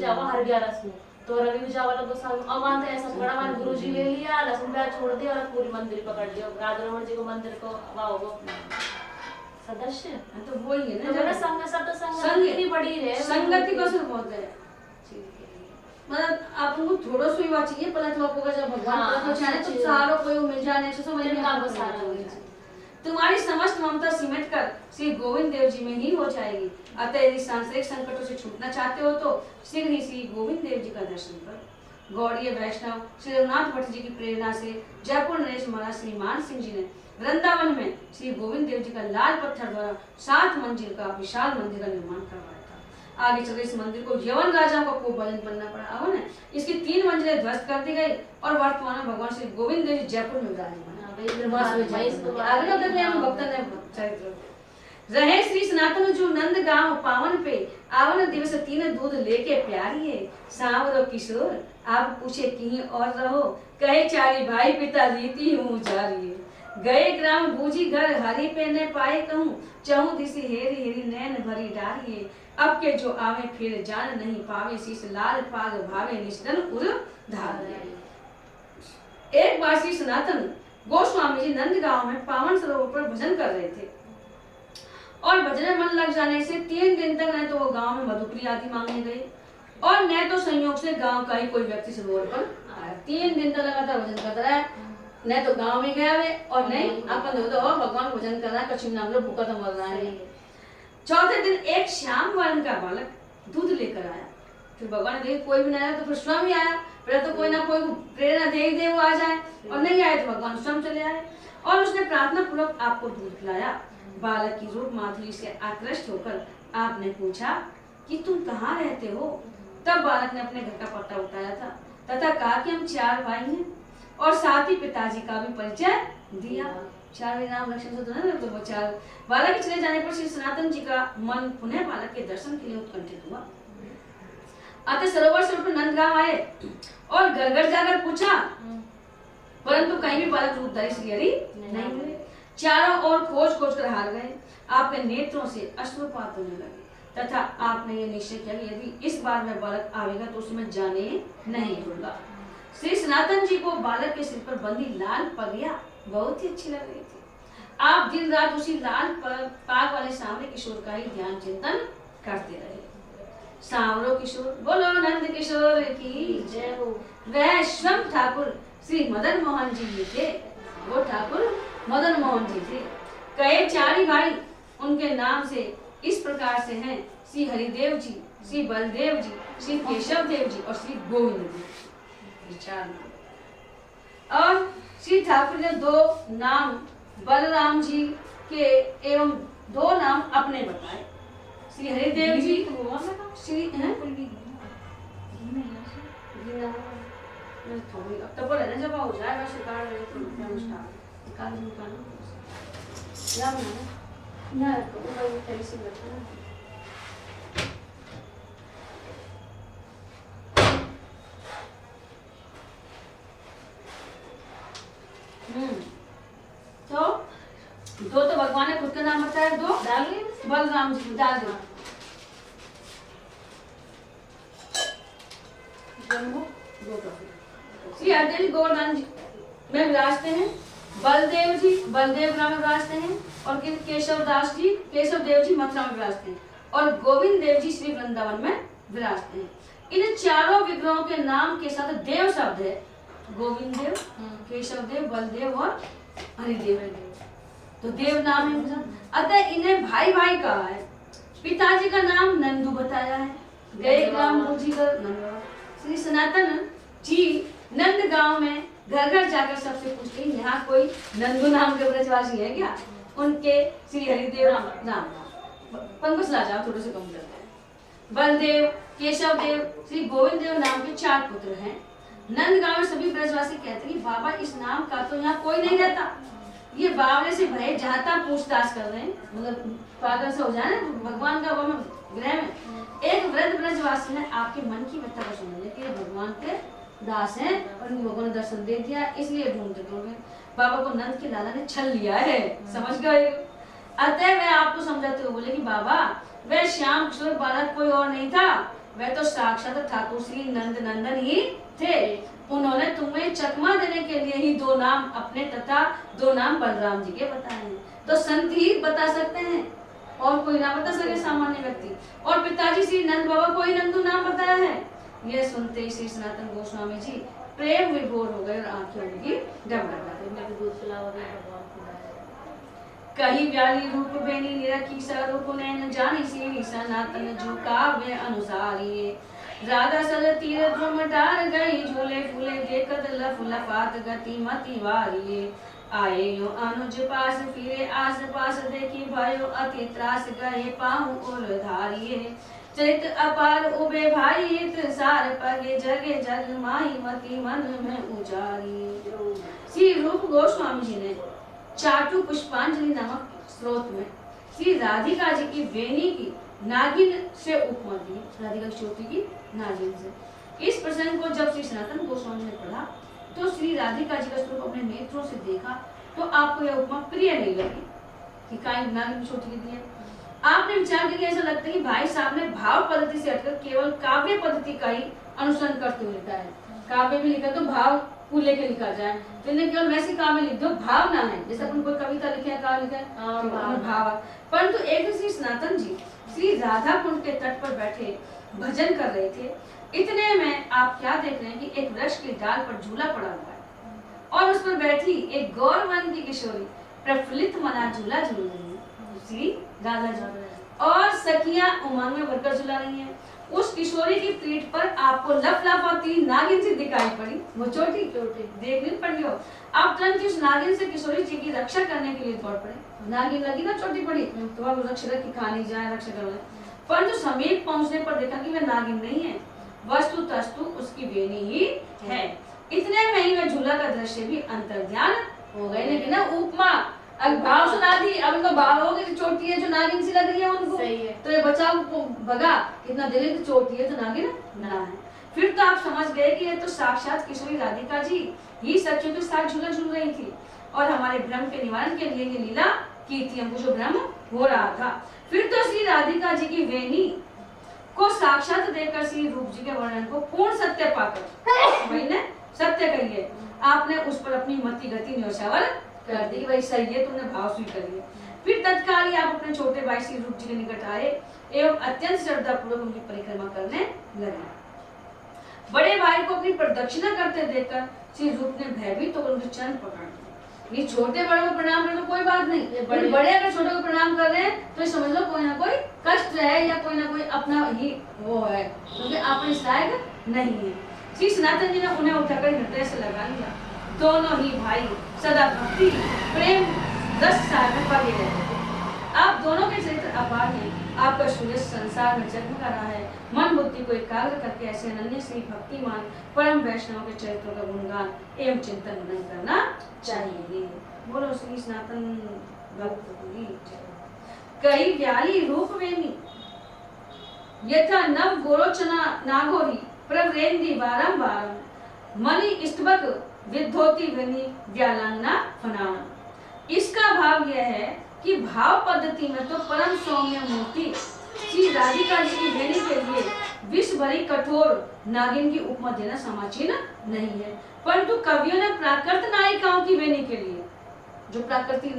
जावा हर 11 में तो रवि विजा वाला गोसावी अमान ऐसा बड़ा मान गुरुजी ले लिया, लक्ष्मी ब्याह छोड़ दिया और पूरी मंदिर पकड़ लिया, राधा रमन जी को मंदिर को वो सदस्य तो वो ही है ना, तो संग सब तो संग इतनी बड़ी है, संगति को सिर्फ होता है मतलब आपको थोड़ा सा ही बात चाहिए पहले तो आपको जब भगवान को चाहे तो सारों को मिल जाने से समझ में आपको सारा हो जाए। तुम्हारी समस्त ममता सिमट कर श्री गोविंद देव जी में ही हो जाएगी। अतः यदि सांसारिक संकटों से छूटना चाहते हो तो शीघ्र ही श्री गोविंद देव जी का दर्शन करो। गौड़ीय वैष्णव श्री रघुनाथ भट्ट जी की प्रेरणा से जयपुर नरेश महाराज श्री मान सिंह जी ने वृंदावन में श्री गोविंद देव जी का लाल पत्थर द्वारा 7 मंजिल का विशाल मंदिर का निर्माण करवाया था। आगे चलकर इस मंदिर को यवन राजाओं को खूब बलिंद बनना पड़ा। अब ना इसकी 3 मंजिलें ध्वस्त कर दी गई और वर्तमान में भगवान श्री गोविंद देव जी जयपुर में विराजमान रहे। श्री सनातन जो नंद गांव पावन पे आवन दिवस 3 दूध लेके प्यारी है। सांवरो किशोर आप पूछे कहीं और रहो, कहे चारी भाई पिता रीति हूँ जारी है। गए ग्राम बूझी घर हरी पे न पाए कहूँ, चहु दिसी हेरी हेरी नैन भरी डारी है। अब के जो आवे फिर जान नहीं पावे, शीश लाल पाग भावे निष्ठन उर धारे। एक बार श्री सनातन गोस्वामी जी नंदगांव में पावन सरोवर पर भजन कर रहे थे और भजन में मन लग जाने से 3 दिन तक न तो वो गांव में मधुपुरी आदि मांगने गए और न तो संयोग से गांव का ही कोई व्यक्ति सरोवर पर आया। 3 दिन तक लगातार भजन करता रहा, न तो गांव में गया वे और नहीं अपन दो भगवान भजन कर रहा है, कछु नाम लोग भूखा तो मर रहा है। चौथे दिन एक श्याम वर्ण का बालक दूध लेकर आया। फिर भगवान ने देखा कोई भी नहीं आया तो फिर स्वयं ही आया। पहले तो कोई ना कोई प्रेरणा दे वो आ जाए और नहीं आए तो भगवान स्वयं चले आए और उसने प्रार्थना पूर्वक आपको दूध पिलाया। बालक की रूप माधुरी से आकृष्ट होकर आपने पूछा कि तुम कहाँ रहते हो। तब बालक ने अपने घर का पता बताया था तथा कहा कि हम 4 भाई हैं और साथ ही पिताजी का भी परिचय दिया। 4 नाम लक्ष्मण से तो वो 4 बालक के चले जाने पर श्री सनातन जी का मन पुनः बालक के दर्शन के लिए उत्कंठित हुआ। अतः सरोवर से उठकर नंदगांव आए और घर घर जाकर पूछा, परंतु कहीं भी बालक रूपधारी श्री हरि नहीं मिले। चारों ओर खोज खोज कर हार गए। आपके नेत्रों से अश्रुपात होने लगे तथा आपने ये निश्चय किया कि यदि इस बार में बालक आवेगा तो उसे मैं जाने नहीं दूंगा। श्री सनातन जी को बालक के सिर पर बंधी लाल पगिया बहुत ही अच्छी लग रही थी। आप दिन रात उसी लाल पाग वाले सांवरे किशोर का ही ध्यान चिंतन करते रहे। सांवरो किशोर बोलो नंद किशोर की जय हो। वह स्वयं ठाकुर श्री मदन मोहन जी थे। वो ठाकुर मदन मोहन जी थे। कई 4 भाई उनके नाम से इस प्रकार से हैं, श्री हरिदेव जी, श्री बलदेव जी, श्री केशव देव जी और श्री गोविंद जी। 4 नाम और श्री ठाकुर ने 2 नाम बलराम जी के एवं 2 नाम अपने बताए। श्री हरिदेव जी श्री हैं थोड़ी अब तो बोले ना जब हो जाए वैसे काट रहे तो निकाल या ना तो वो तेरी सी बैठा तो 2 तो भगवान ने खुद का नाम बताया, 2 डाल दिए बलराम जी डाल दो। श्री हरिदेव जी गोवर्धन जी में विराजते हैं। बलदेव जी बलदेव ग्राम में विराजते हैं और केशव दास जी केशव देव जी मथुरा में विराजते हैं और गोविंद देव जी श्री वृंदावन में विराजते हैं। इन चारों विग्रहों के नाम के साथ देव शब्द है। गोविंद देव, केशव देव, बलदेव और हरिदेव, तो देव नाम है। अतः इन्हें भाई भाई कहा है। पिताजी का नाम नंदू बताया है। गए ग्राम श्री सनातन जी नंद गांव में घर घर जाकर सबसे पूछते यहाँ कोई नंदू नाम के ब्रजवासी है क्या। उनके श्री हरिदेव नाम पंकज ला जाओ थोड़े से कम करते हैं। बलदेव, केशव देव, श्री गोविंद देव नाम के 4 पुत्र हैं। नंद गांव में सभी ब्रजवासी कहते हैं कि बाबा इस नाम का तो यहाँ कोई नहीं रहता। ये बावले से भय जाता पूछताछ कर रहे हैं, मतलब पागल से हो जाए भगवान का वो ग्रह में। एक वृद्ध ब्रजवासी ने आपके मन की व्यथा को समझ लिया कि भगवान के दास हैं और उनको भगवान ने दर्शन दे दिया इसलिए ढूंढते ढूंढते बाबा को नंद के लाला ने छल लिया है, समझ गए। अतः मैं आपको समझाते हुए बोले कि बाबा वह श्याम किशोर बालक कोई और नहीं था, वह तो साक्षात ठाकुर श्री नंद नंदन ही थे। उन्होंने तुम्हें चकमा देने के लिए ही 2 नाम अपने तथा 2 नाम बलराम जी के बताए हैं। तो संत ही बता सकते हैं और कोई ना बता सके सामान्य व्यक्ति। और पिताजी श्री नंद बाबा को ही नंदू नाम बताया है। यह सुनते ही श्री सनातन गोस्वामी जी प्रेम विभोर हो गए और आंखें उनकी डबडबा गई। मैं भी दूध पिलावा भी भगवान खुदा है। कही व्याली रूप बेनी निरखी स्वरूप नैन जानी श्री सनातन जू काव्य अनुसारी। राधा सल तीर ध्रुम डार गई झूले फूले देखत लफ लफात गति मति वारी। आए यो अनुज पास फिरे आस पास देखी भयो अति त्रास गए पाहु उर धारिये। चरित अपार उबे भाई इत सार पगे जगे जग माही मति मन में उजारी। श्री रूप गोस्वामी जी ने चाटू पुष्पांजलि नामक स्रोत में श्री राधिका जी की वेणी की नागिन से उपमा दी। राधिका की चोटी की नागिन से। इस प्रसंग को जब श्री सनातन गोस्वामी ने पढ़ा तो श्री राधिका जी का स्वरूप अपने नेत्रों से देखा तो आपको यह उपमा प्रिय नहीं लगी कि काई नागिन चोटी की दी है। आपने विचार किया ऐसा लगता है कि भाई साहब ने भाव पद्धति से हटकर केवल काव्य पद्धति का ही अनुसरण करते हुए लिखा है। काव्य भी लिखा तो भाव को लेकर लिखा जाए, तो इन्हें केवल वैसे काव्य लिख दो, भाव ना है। जैसे अपन कोई कविता लिखे है, काव्य लिखा है, भाव। परंतु एक दिन श्री सनातन जी श्री राधा कुंड के तट पर बैठे भजन कर रहे थे। इतने में आप क्या देख रहे हैं कि एक वृक्ष के डाल पर झूला पड़ा हुआ है और उस पर बैठी एक गौरवन की किशोरी प्रफुल्लित मना झूला झूल रही है। श्री राधा जी और सखियां उमंग में भरकर झूला रही हैं। उस किशोरी की पीठ पर आपको लफलाफाती नागिन सी दिखाई पड़ी। वो छोटी देखने पड़ी हो। आप तुरंत उस नागिन से किशोरी जी की रक्षा करने के लिए दौड़ पड़े। नागिन लगी ना छोटी पड़ी तो आप रक्षा की खानी जाए रक्षा कर। परंतु समीप पहुंचने पर देखा कि वह नागिन नहीं है, वस्तु तस्तु उसकी वेणी ही है। इतने में ही वह झूला का दृश्य भी अंतर्ध्यान हो गए। लेकिन ना उपमा अब भाव सुना दी, अब इनको भाव हो गई चोटी है जो नागिन सी लग रही है उनको। सही है। तो ये बचाव को भगा कितना दिल की चोटी है तो नागिन ना है। फिर तो आप समझ गए कि ये तो साक्षात किशोरी राधिका जी ही सखियों के साथ झूला झूल रही थी और हमारे भ्रम के निवारण के लिए ये लीला की थी। हमको जो भ्रम हो रहा था। फिर तो श्री राधिका जी की वेणी को साक्षात देखकर श्री रूप जी के वर्णन को पूर्ण सत्य पाकर वही ने सत्य कहिए आपने उस पर अपनी मति गति न्यौछावर कर दी। वही सही है, तुमने भाव स्वीकार करिए। फिर तत्काल ही आप अपने छोटे भाई श्री रूप जी के निकट आए एवं अत्यंत श्रद्धा पूर्वक उनकी परिक्रमा करने लगे। बड़े भाई को अपनी प्रदक्षिणा करते देखकर श्री रूप ने भयभीत होकर उनके चरण पकड़ लिए। ये छोटे बड़े को प्रणाम करें तो कोई बात नहीं, बड़े अगर छोटे को प्रणाम कर रहे हैं तो समझ लो कोई ना कोई कष्ट है या कोई ना कोई अपना ही वो है, क्योंकि आप इस लायक नहीं है। श्री सनातन जी ने उन्हें उठाकर हृदय से लगा लिया। दोनों ही भाई सदा भक्ति प्रेम रस में पगे रहते थे। आप दोनों के चरित्र अपार हैं। आपका सूर्य संसार में जगमगा रहा है। मन बुद्धि को एकाग्र करके ऐसे अनन्य श्री भक्तिमान परम वैष्णव के चरित्रों का गुणगान एवं चिंतन मनन करना चाहिए। बोलो श्री सनातन भक्त की जय। कई व्याली रूप वेणी यथा नव गोरोचना नागोरी प्रवरेंदी बारंबार मणि इष्टवक विद्धोती वेणी व्यालांगना फनाना। इसका भाव यह है कि भाव पद्धति में तो परम सौम्य मूर्ति श्री राधिका जी की वेणी के लिए विष भरी कठोर नागिन की उपमा देना समाचीन नहीं है, परंतु कवियों ने प्राकृत नायिकाओं की वेणी के लिए, जो प्राकृतिक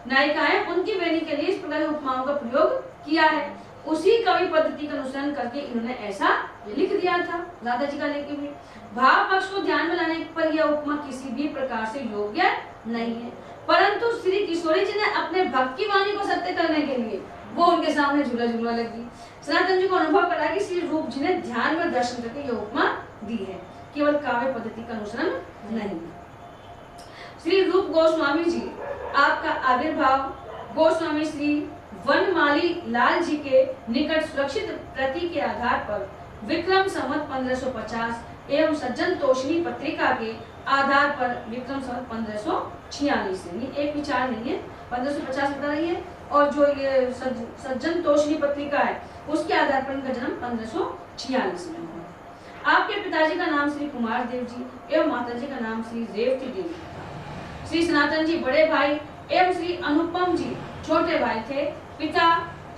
नायिका हैं उनकी वेणी के लिए इस प्रकार की उपमाओं का प्रयोग किया है। उसी कवि पद्धति का अनुसरण करके इन्होंने ऐसा लिख दिया था। राधा जी का लेके भी भाव पक्ष को ध्यान में लाने पर यह उपमा किसी भी प्रकार से योग्य नहीं है, परंतु श्री किशोरी जी ने अपने भक्ति वाणी को सत्य करने के लिए वो उनके सामने झूला झूला लगी। सनातन जी को अनुभव करा कि श्री रूप जी ने ध्यान में दर्शन करके यह उपमा दी है, केवल काव्य पद्धति का अनुसरण नहीं। श्री रूप गोस्वामी जी आपका आविर्भाव गोस्वामी श्री वनमाली लाल जी के निकट सुरक्षित प्रति के आधार पर विक्रम संवत 1550 एवं सज्जन तोषणी पत्रिका के आधार पर विक्रम संवत 1546 है। एक विचार नहीं है, 1550 बता रही है और जो ये सज्जन तोषणी पत्रिका है उसके आधार पर इनका जन्म 1546 में हुआ। आपके पिताजी का नाम श्री कुमार देव जी एवं माताजी का नाम श्री रेवती देवी था। श्री सनातन जी बड़े भाई एवं श्री अनुपम जी छोटे भाई थे। पिता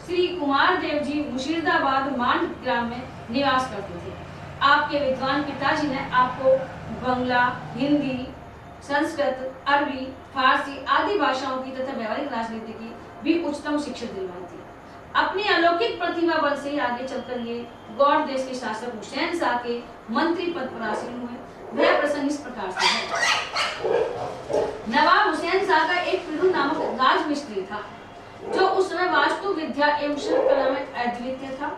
श्री कुमार देव जी मुर्शिदाबाद मांड ग्राम में निवास करते थे। आपके विद्वान पिताजी ने आपको बंगला, हिंदी, संस्कृत, अरबी, फारसी आदि भाषाओं की तथा व्यवहारिक राजनीति की भी उच्चतम शिक्षा दिलवाई थी। अपनी अलौकिक प्रतिभा बल से आगे चलकर ये गौड़ देश के शासक हुसैन शाह के मंत्री पद पर आसीन हुए। वह प्रसंग इस प्रकार से है। नवाब हुसैन शाह का एक पीरू नामक राजमिस्त्री था, जो उस समय वास्तु विद्या एवं शिल्पकला में अद्वितीय था।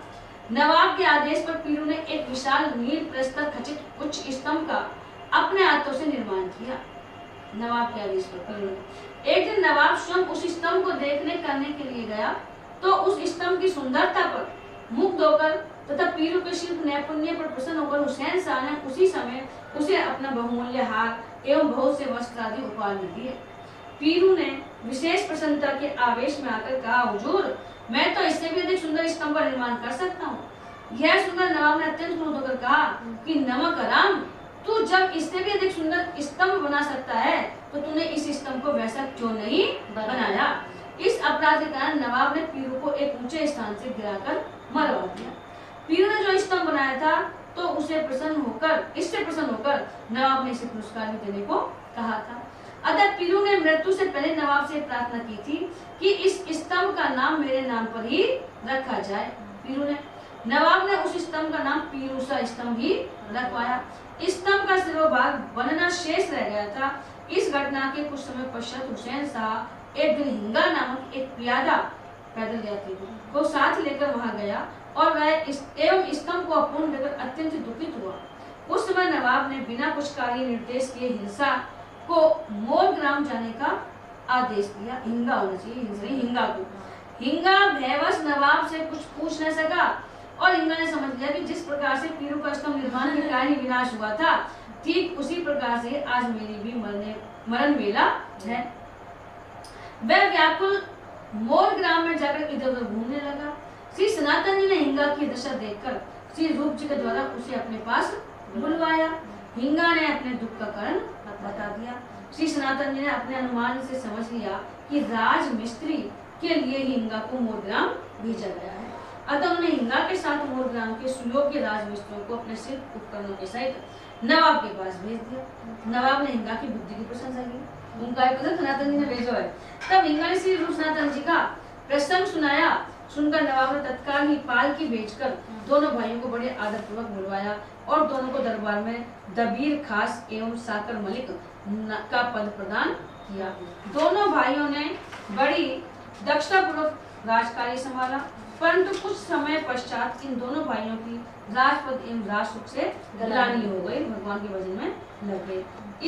नवाब के आदेश पर पीरू ने एक विशाल नील प्रस्तर खचित उच्च स्तंभ का अपने हाथों से निर्माण किया। नवाब के आदेश पर पीरू ने एक दिन नवाब स्वयं उस स्तंभ को देखने करने के लिए गया तो उस स्तंभ की सुंदरता पर मुग्ध होकर तथा पीरू के शिल्प नैपुण्य पर प्रसन्न होकर हुसैन शाह ने उसी समय उसे अपना बहुमूल्य हार एवं बहुत से वस्त्र आदि उपहार में दिए। पीरू ने विशेष प्रसन्नता के आवेश में आकर कहा, हुजूर, मैं तो इससे भी अधिक सुंदर स्तंभ का निर्माण कर सकता हूँ। यह सुंदर नवाब ने अत्यंत क्रोध होकर कहा कि नमक हराम, तू जब इससे भी अधिक सुंदर स्तंभ बना सकता है तो तूने इस स्तंभ को वैसा क्यों नहीं बनाया। इस अपराध के कारण नवाब ने पीरू को एक ऊंचे स्थान से गिराकर मरवा दिया। पीरू ने जो स्तंभ बनाया था तो इससे प्रसन्न होकर नवाब ने इसे पुरस्कार भी देने को कहा था। अतः पीरू ने मृत्यु से पहले नवाब से प्रार्थना की थी कि इस स्तंभ का नाम मेरे नाम पर ही रखा जाए। नवाब ने उस स्तंभ का नाम पीरूसा स्तंभ ही रखवाया। स्तंभ का सिरोभाग बनना शेष रह गया था। इस घटना के कुछ समय पश्चात हुसैन शाह एक दिन हिंगा नामक एक प्यादा पैदल यात्री को साथ लेकर वहां गया और वह एवं स्तंभ को अपूर्ण देखकर अत्यंत दुखित हुआ। उस समय नवाब ने बिना कुछ कार्य निर्देश किए हिंसा को मोर ग्राम जाने का आदेश दिया। हिंगा होना चाहिए, हिंगा को। हिंगा भयवश नवाब से कुछ पूछ न सका और हिंगा ने समझ लिया कि जिस प्रकार से पीरू का स्तंभ निर्माण के कारण ही विनाश हुआ था, ठीक उसी प्रकार से आज मेरी भी मरण वेला है। वह व्याकुल मोर ग्राम में जाकर इधर उधर घूमने लगा। श्री सनातन जी ने हिंगा की दशा देखकर श्री रूप जी के द्वारा उसे अपने पास बुलवाया। हिंगा ने अपने दुख का कारण बता दिया। श्री सनातन जी ने अपने अनुमान से समझ लिया कि राज मिस्त्री के लिए हिंगा को मोरग्राम भेजा गया है। अतः उन्होंने हिंगा के साथ मोरग्राम के सुयोग्य राजमिस्त्रियों को अपने शिल्प उपकरणों के सहित नवाब के पास भेज दिया। नवाब ने हिंगा की बुद्धि की प्रशंसा की। उनका सनातन जी ने भेजा है। तब हिंगा ने श्री रूप सनातन जी का प्रसंग सुनाया। सुनकर नवाब ने तत्काल ही पालकी भेजकर दोनों भाइयों को बड़े आदरपूर्वक बुलवाया और दोनों को दरबार में दबीर खास एवं साकर मलिक का पद प्रदान किया। दोनों भाइयों ने बड़ी दक्षतापूर्वक राजकार्य संभाला, परंतु कुछ समय पश्चात इन दोनों भाइयों की राजपद एवं राजसुख से ग्लानि हो गई, भगवान के भजन में लग गए।